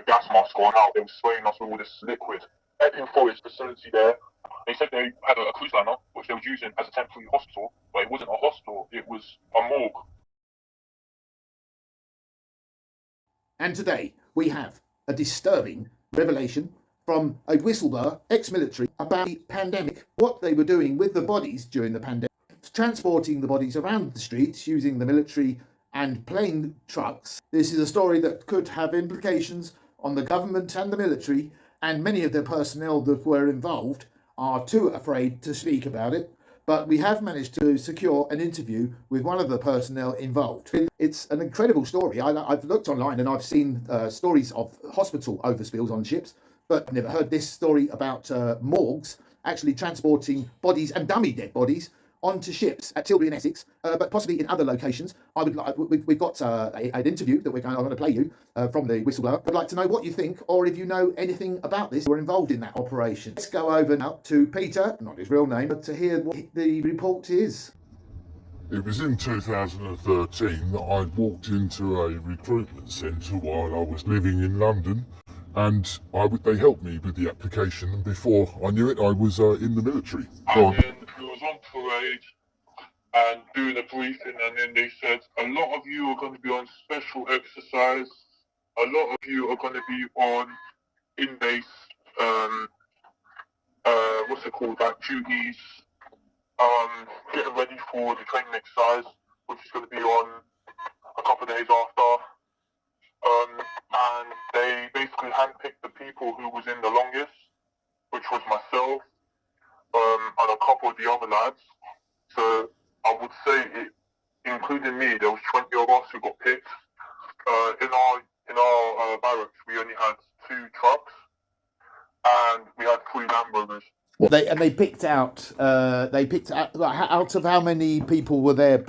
gas mask on out. They were spraying us with all this liquid. Epping Forest facility there. They said they had a cruise liner which they were using as a temporary hospital, but it wasn't a hospital. It was a morgue. And today we have a disturbing revelation from a whistleblower, ex-military, about the pandemic, what they were doing with the bodies during the pandemic, transporting the bodies around the streets using the military and plane trucks. This is a story that could have implications on the government and the military, and many of the personnel that were involved are too afraid to speak about it. But we have managed to secure an interview with one of the personnel involved. It's an incredible story. I've looked online and I've seen stories of hospital overspills on ships, but I've never heard this story about morgues actually transporting bodies and dummy dead bodies onto ships at Tilbury in Essex, but possibly in other locations. We've got an interview that I'm going to play you from the whistleblower. I'd like to know what you think, or if you know anything about this, or involved in that operation. Let's go over now to Peter, not his real name, but to hear what the report is. It was in 2013 that I walked into a recruitment centre while I was living in London, and they helped me with the application, and before I knew it I was in the military. And then we was on parade and doing a briefing, and then they said, a lot of you are going to be on special exercise, a lot of you are going to be on in-base, duties, getting ready for the training exercise, which is going to be on a couple of days after. And they basically handpicked the people who was in the longest, which was myself, and a couple of the other lads. So I would say, including me, there was 20 of us who got picked. In our barracks, we only had 2 trucks, and we had 3 Land Rovers. They picked out. Out of how many people were there?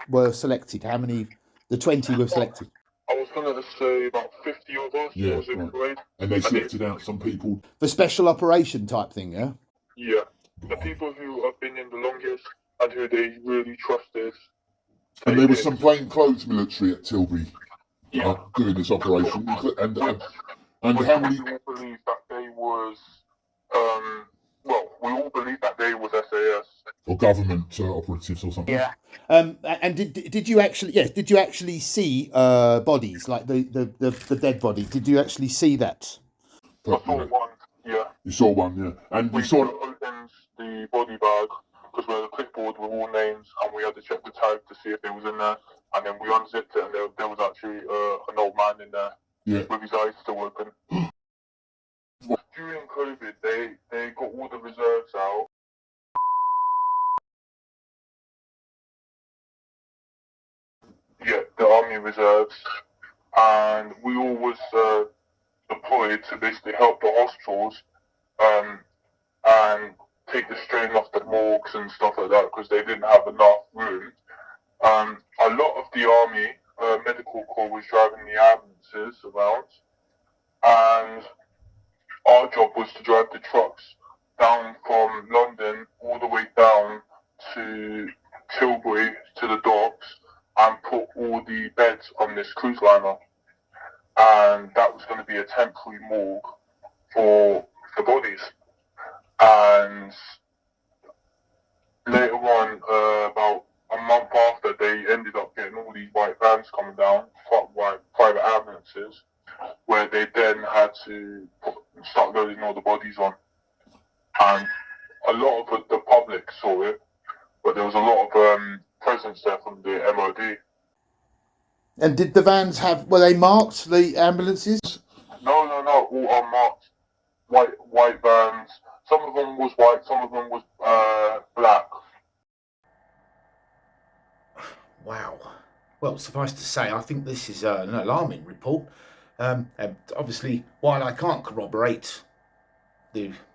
Were selected? How many? The 20 were selected. I was going to say about 50 of us. Yeah, was in parade. And they selected out some people for special operation type thing, yeah. Yeah, the people who have been in the longest and who they really trusted. And there was some plainclothes military at Tilbury doing this operation. And how many? We all believe that they was. We all believe that they was SAS or government operatives or something. Yeah. And did you actually? Yes. Did you actually see bodies, like the dead body? Did you actually see that? I saw one. Yeah. You saw one, yeah. And we opened the body bag because we had a clipboard with all names, and we had to check the tag to see if it was in there. And then we unzipped it, and there was actually an old man in there with his eyes still open. During COVID, they got all the reserves out. Yeah, the army reserves, and we all was deployed to basically help the hospitals and take the strain off the morgues and stuff like that, because they didn't have enough room. A lot of the army medical corps was driving the ambulances around, and our job was to drive the trucks down from London all the way down to Tilbury to the docks and put all the beds on this cruise liner. And that was going to be a temporary morgue for the bodies. And later on, about a month after, they ended up getting all these white vans coming down, white private ambulances, where they then had to start loading all the bodies on. And a lot of the public saw it, but there was a lot of presence there from the MOD. And did the vans were they marked, the ambulances? No, all unmarked. White vans. Some of them was white, some of them was black. Wow. Well, suffice to say, I think this is an alarming report. Obviously, while I can't corroborate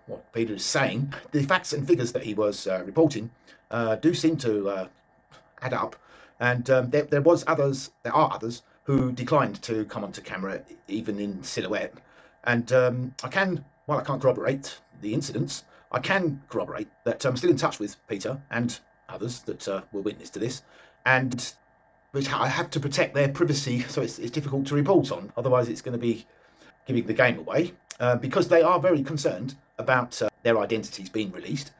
what Peter is saying, the facts and figures that he was reporting do seem to add up. And there are others who declined to come onto camera, even in silhouette. And while I can't corroborate the incidents, I can corroborate that I'm still in touch with Peter and others that were witness to this, and which I have to protect their privacy, so it's difficult to report on. Otherwise, it's going to be giving the game away because they are very concerned about their identities being released.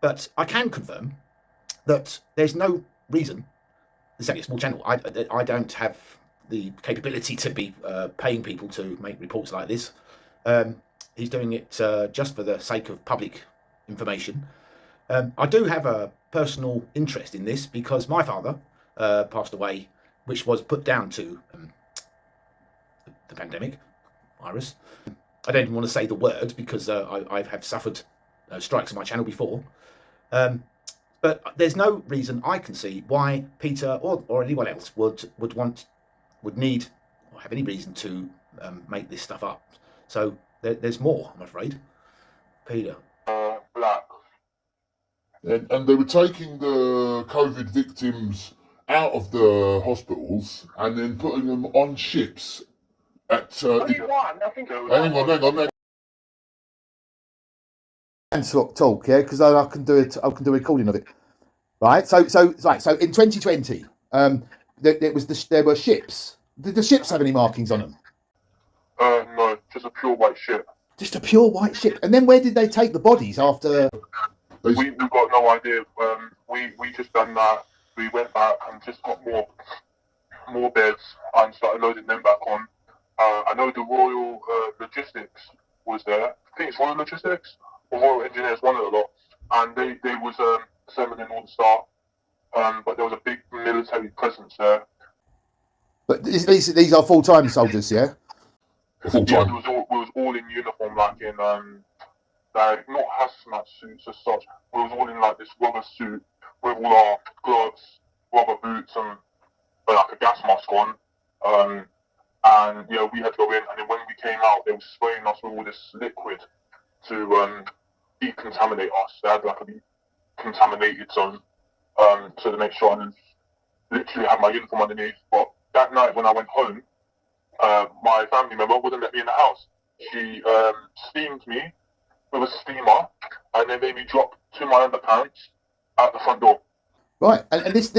But I can confirm that there's no reason. It's only a small channel. I don't have the capability to be paying people to make reports like this. He's doing it just for the sake of public information. I do have a personal interest in this because my father passed away, which was put down to the pandemic virus. I don't even want to say the word because I have suffered strikes on my channel before. But there's no reason I can see why Peter or anyone else would need or have any reason to make this stuff up. So there's more, I'm afraid. Peter. Black. And they were taking the COVID victims out of the hospitals and then putting them on ships at... Only one, I think it was hang on. And talk, yeah, because I can do it. I can do a recording of it, right? So in 2020, there were ships. Did the ships have any markings on them? No, just a pure white ship. Just a pure white ship. And then where did they take the bodies after? We got no idea. We just done that. We went back and just got more beds and started loading them back on. I know the Royal Logistics was there. I think it's Royal Logistics or Royal Engineers, one of the lot. And they was assembling all the staff. But there was a big military presence there. But these are full-time soldiers, yeah? Full-time. Yeah, we was all in uniform, like in like not hazmat suits as such. We was all in like this rubber suit with all our gloves, rubber boots, and like a gas mask on. And yeah, we had to go in, and then when we came out, they were spraying us with all this liquid to decontaminate us. They had like a contaminated zone, so to make sure. And then literally had my uniform underneath. But that night when I went home, my family member wouldn't let me in the house. She steamed me with a steamer and then made me drop to my underpants out the front door. Right, and this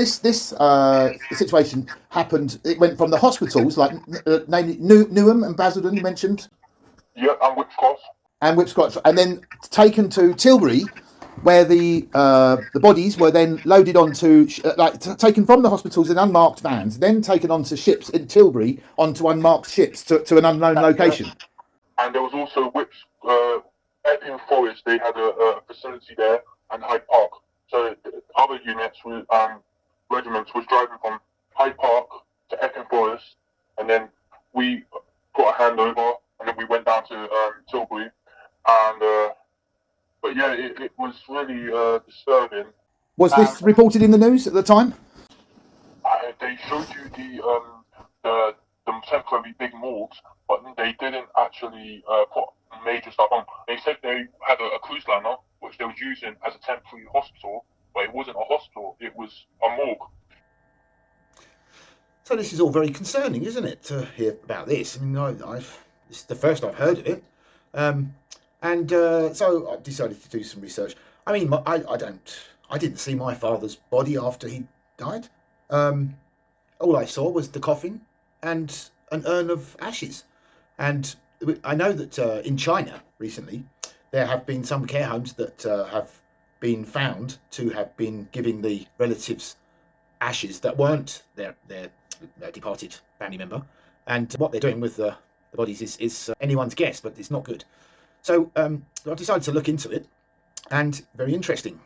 situation happened. It went from the hospitals, like namely Newham and Basildon, you mentioned. Yeah, and Whipscotch. And Whipscotch, and then taken to Tilbury, where the bodies were then loaded onto taken from the hospitals in unmarked vans, then taken onto ships in Tilbury onto unmarked ships to an unknown location. And there was also Epping Forest. They had a facility there, and Hyde Park. So other units, regiments, was driving from Hyde Park to Epping Forest, and then we got a handover, and then we went down to Tilbury, and. But yeah, it was really disturbing. Was this reported in the news at the time? They showed you the temporary big morgues, but they didn't actually put major stuff on. They said they had a cruise liner, which they was using as a temporary hospital, but it wasn't a hospital, it was a morgue. So this is all very concerning, isn't it, to hear about this? I mean, this is the first I've heard of it. And so I decided to do some research. I mean, I didn't see my father's body after he died. All I saw was the coffin and an urn of ashes. And I know that in China recently, there have been some care homes that have been found to have been giving the relatives ashes that weren't their departed family member. And what they're doing with the bodies is anyone's guess, but it's not good. So I decided to look into it, and very interesting.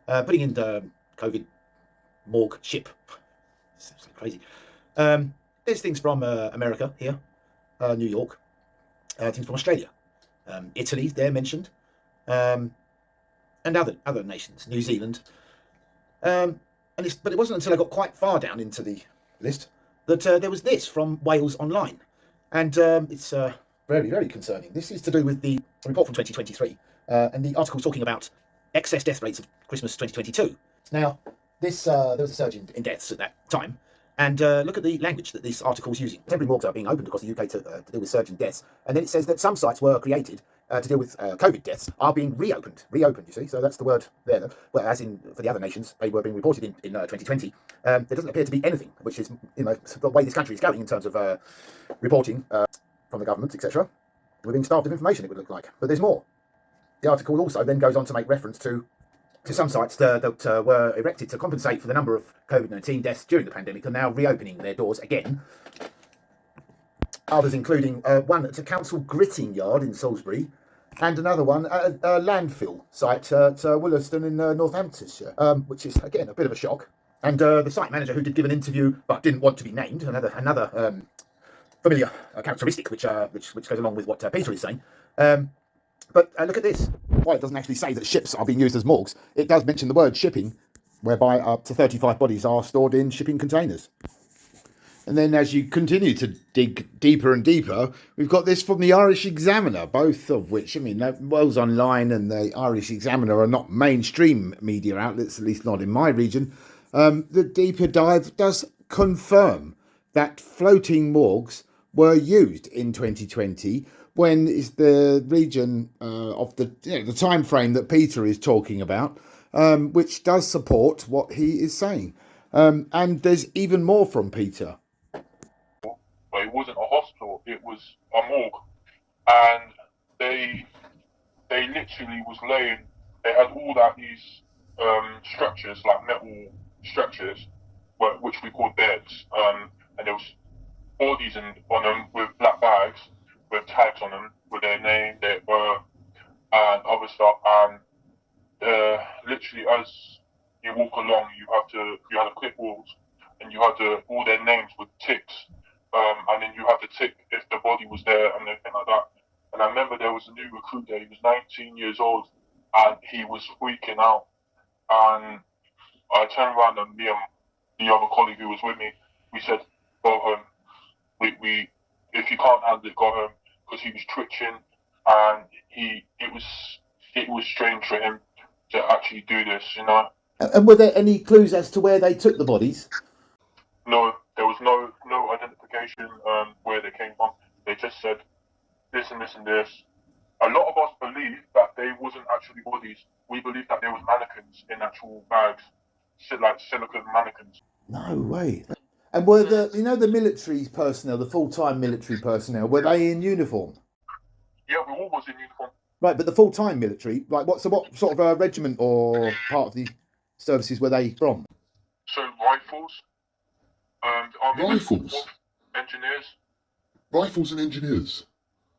Putting in the COVID morgue ship, it's crazy. There's things from America here, New York, things from Australia, Italy, they're mentioned, and other nations, New Zealand. But it wasn't until I got quite far down into the list that there was this from Wales Online, and it's very, very concerning. This is to do with the report from 2023, and the article talking about excess death rates of Christmas 2022. Now, there was a surge in deaths at that time, and look at the language that this article is using. Temporary morgues are being opened across the UK to deal with surge in deaths, and then it says that some sites were created to deal with COVID deaths are being reopened, you see, so that's the word there. Whereas for the other nations, they were being reported in 2020. There doesn't appear to be anything, which is the way this country is going in terms of reporting from the government, etc. We're being starved of information, it would look like. But there's more. The article also then goes on to make reference to some sites that were erected to compensate for the number of COVID-19 deaths during the pandemic are now reopening their doors again. Others including one at a council gritting yard in Salisbury and another one at a landfill site at Wollaston in Northamptonshire, which is, again, a bit of a shock. And the site manager, who did give an interview but didn't want to be named, another familiar characteristic which goes along with what Peter is saying. But look at this. While it doesn't actually say that ships are being used as morgues, it does mention the word shipping, whereby up to 35 bodies are stored in shipping containers. And then as you continue to dig deeper and deeper, we've got this from the Irish Examiner, both of which, I mean, Wales Online and the Irish Examiner are not mainstream media outlets, at least not in my region. The deeper dive does confirm that floating morgues were used in 2020, when is the region of the time frame that Peter is talking about, which does support what he is saying. And there's even more from Peter. But it wasn't a hospital, it was a morgue. And they literally was laying, they had all that these structures, like metal structures, which we call beds. And there was bodies on them with black bags, with tags on them, with their name, their birth, and other stuff. And literally, as you walk along, you had a clipboard, and you had all their names with ticks, and then you had to tick if the body was there and everything like that. And I remember there was a new recruit there. He was 19 years old, and he was freaking out. And I turned around, and me and the other colleague who was with me, we said, "Go home. We if you can't handle it, go home," because he was twitching, and it was strange for him to actually do this, you know. And were there any clues as to where they took the bodies? No, there was no identification where they came from. They just said this and this and this. A lot of us believe that they wasn't actually bodies. We believe that there was mannequins in actual bags, like silicone mannequins. No way. And were the military personnel, the full-time military personnel, were they in uniform? Yeah, we all was in uniform. Right, but the full-time military, like what sort of a regiment or part of the services were they from? So rifles, the army Rifles? engineers. Rifles and engineers.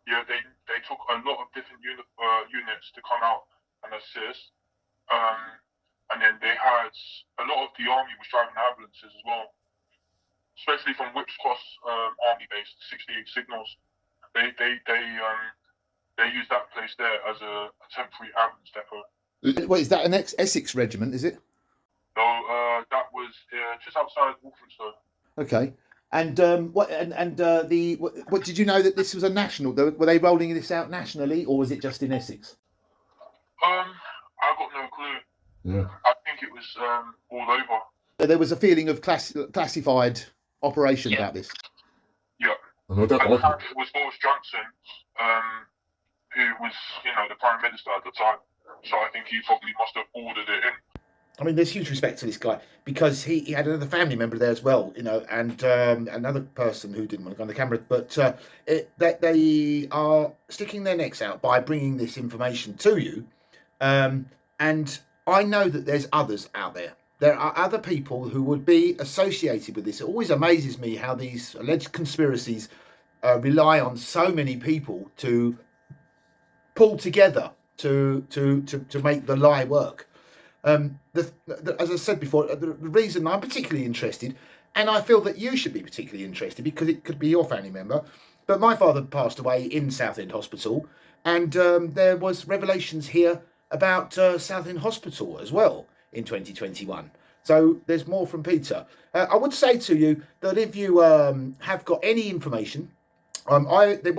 Yeah, they took a lot of different units to come out and assist. And then they had a lot of the army was driving ambulances as well, especially from Whips Cross Army Base, 68 Signals. They used that place there as a temporary ambulance depot. What is that? An Essex regiment, is it? No, that was just outside Walthamstow. Okay. And what did you know that this was a national? Were they rolling this out nationally, or was it just in Essex? I got no clue. Yeah. I think it was all over. There was a feeling of classified operation about this. Yeah. And I don't And like it was Boris Johnson, who was, the Prime Minister at the time. So I think he probably must have ordered it in. I mean, there's huge respect to this guy because he had another family member there as well, and another person who didn't want to go on the camera, but they are sticking their necks out by bringing this information to you. And I know that there's others out there. There are other people who would be associated with this. It always amazes me how these alleged conspiracies rely on so many people to pull together to make the lie work. As I said before, the reason I'm particularly interested, and I feel that you should be particularly interested because it could be your family member, but my father passed away in Southend Hospital, and there was revelations here about Southend Hospital as well in 2021. So there's more from Peter. I would say to you that if you have got any information, it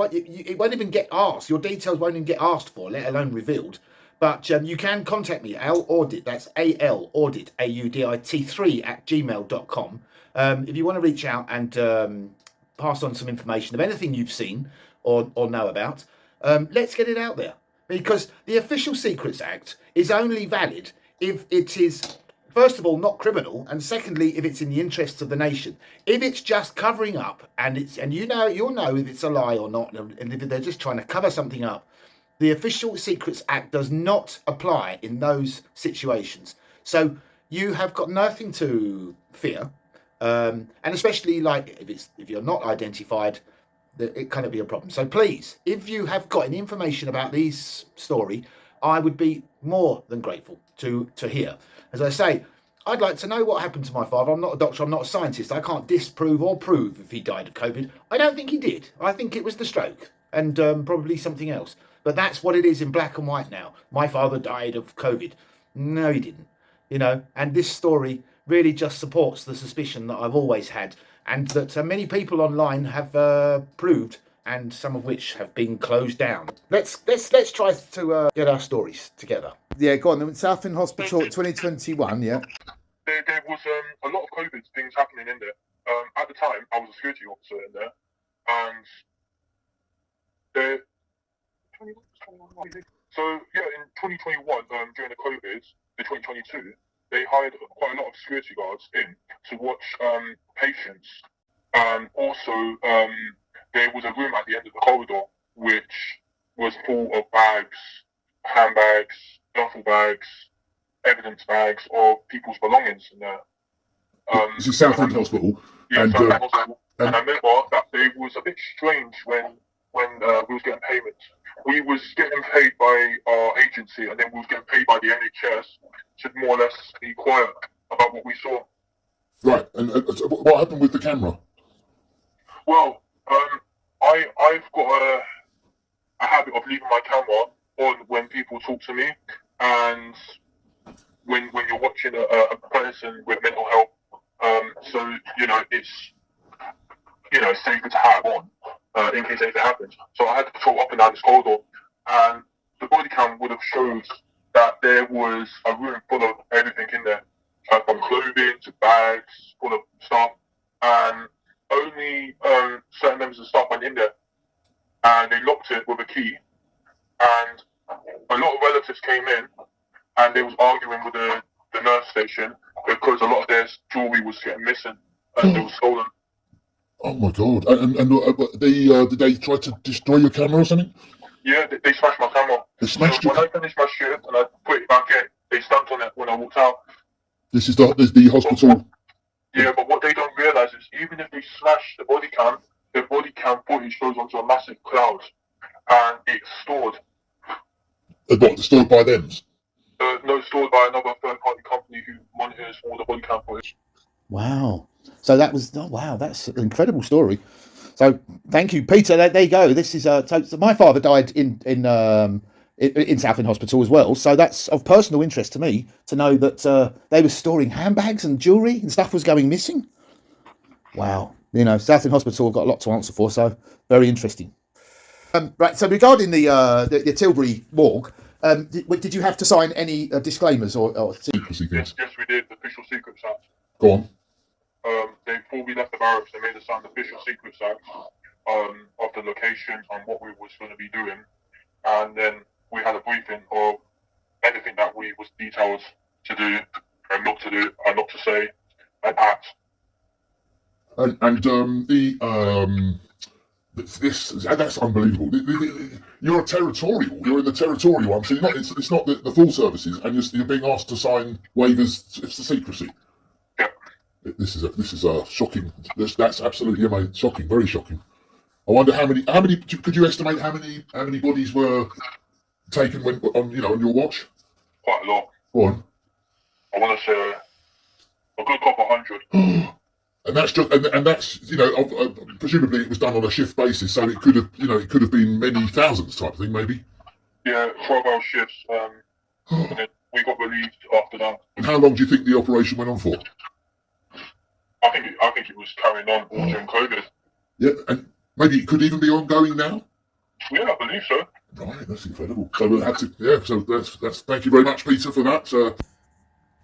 won't even get asked. Your details won't even get asked for, let alone revealed. But you can contact me, alaudit, that's ALaudit, AUDIT3 @gmail.com. If you want to reach out and pass on some information of anything you've seen or know about, let's get it out there. Because the Official Secrets Act is only valid if it is first of all, not criminal, and secondly, if it's in the interests of the nation. If it's just covering up, and you'll know if it's a lie or not, and if they're just trying to cover something up, the Official Secrets Act does not apply in those situations. So you have got nothing to fear, and especially like if you're not identified, it cannot be a problem. So please, if you have got any information about this story, I would be more than grateful to hear. As I say, I'd like to know what happened to my father. I'm not a doctor, I'm not a scientist. I can't disprove or prove if he died of COVID. I don't think he did. I think it was the stroke and probably something else. But that's what it is in black and white now. My father died of COVID. No, he didn't. And this story really just supports the suspicion that I've always had, and that many people online have proved, and some of which have been closed down. Let's try to get our stories together. Yeah, go on. Southend Hospital 2021. Yeah. There was a lot of COVID things happening in there. At the time, I was a security officer in there, and so yeah, in 2021, during the COVID, the 2022, they hired quite a lot of security guards in to watch patients. Also, there was a room at the end of the corridor which was full of bags, handbags, duffel bags, evidence bags of people's belongings in there. This is Southend Hospital. Yeah, Southend Hospital. And I remember that it was a bit strange when we was getting payments. We was getting paid by our agency, and then we was getting paid by the NHS to more or less be quiet about what we saw. Right, and what happened with the camera? Well, I've got a habit of leaving my camera on when people talk to me, and when you're watching a person with mental health, so it's safer to have on in case anything happens. So I had to patrol up and down this corridor, and the body cam would have showed that there was a room full of everything in there, from clothing to bags, full of stuff, and only certain members of staff went in there, and they locked it with a key, and a lot of relatives came in, and they was arguing with the nurse station because a lot of their jewellery was getting missing and it was stolen. Oh my God! And did they try to destroy your camera or something? Yeah, they smashed my camera. They smashed when I finished my shift and I put it back in, they stamped on it when I walked out. This is the hospital. Yeah, but what they don't realise is even if they smash the body cam footage goes onto a massive cloud and it's stored. What, stored by them? No, stored by another third-party company who monitors all the body cam footage. Wow. So that's an incredible story. So thank you, Peter. There you go. This is so my father died in Southend Hospital as well. So that's of personal interest to me to know that they were storing handbags and jewellery and stuff was going missing. Wow. Southend Hospital have got a lot to answer for. So very interesting. Right. So regarding the Tilbury morgue, did you have to sign any disclaimers or secrecy things? Yes, we did. The Official Secrets Act. Go on. Before we left the barracks, they made us sign the Official Secrets Act of the location and what we was going to be doing, and then we had a briefing of anything that we was detailed to do and not to do and not to say and act. That's unbelievable. You're territorial. You're in the territorial one, so it's not the full services, and you're being asked to sign waivers for secrecy. Yeah. This is a shocking. That's absolutely amazing. Shocking, very shocking. I wonder how many. Could you estimate how many bodies were taken on your watch? Quite a lot. Go on. I want to say a good couple 100. And that's just, and that's presumably it was done on a shift basis, so it could have been many thousands type thing, maybe. Yeah, 12-hour shifts. And then we got relieved after that. And how long do you think the operation went on for? I think it was carrying on all during COVID. Yeah, and maybe it could even be ongoing now. Yeah, I believe so. Right, that's incredible. So we'll have to. Yeah, so that's. Thank you very much, Peter, for that.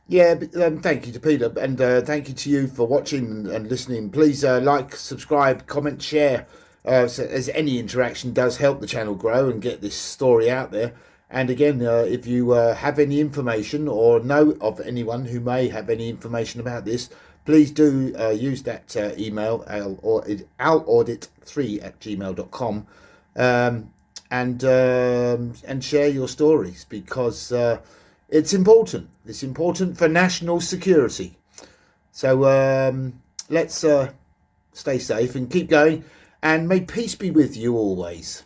Yeah, thank you to Peter, and thank you to you for watching and listening. Please like, subscribe, comment, share, as any interaction does help the channel grow and get this story out there. And again, if you have any information or know of anyone who may have any information about this, please do use that email, alaudit3@gmail.com, and share your stories, because it's important. It's important for national security. So let's stay safe and keep going, and may peace be with you always.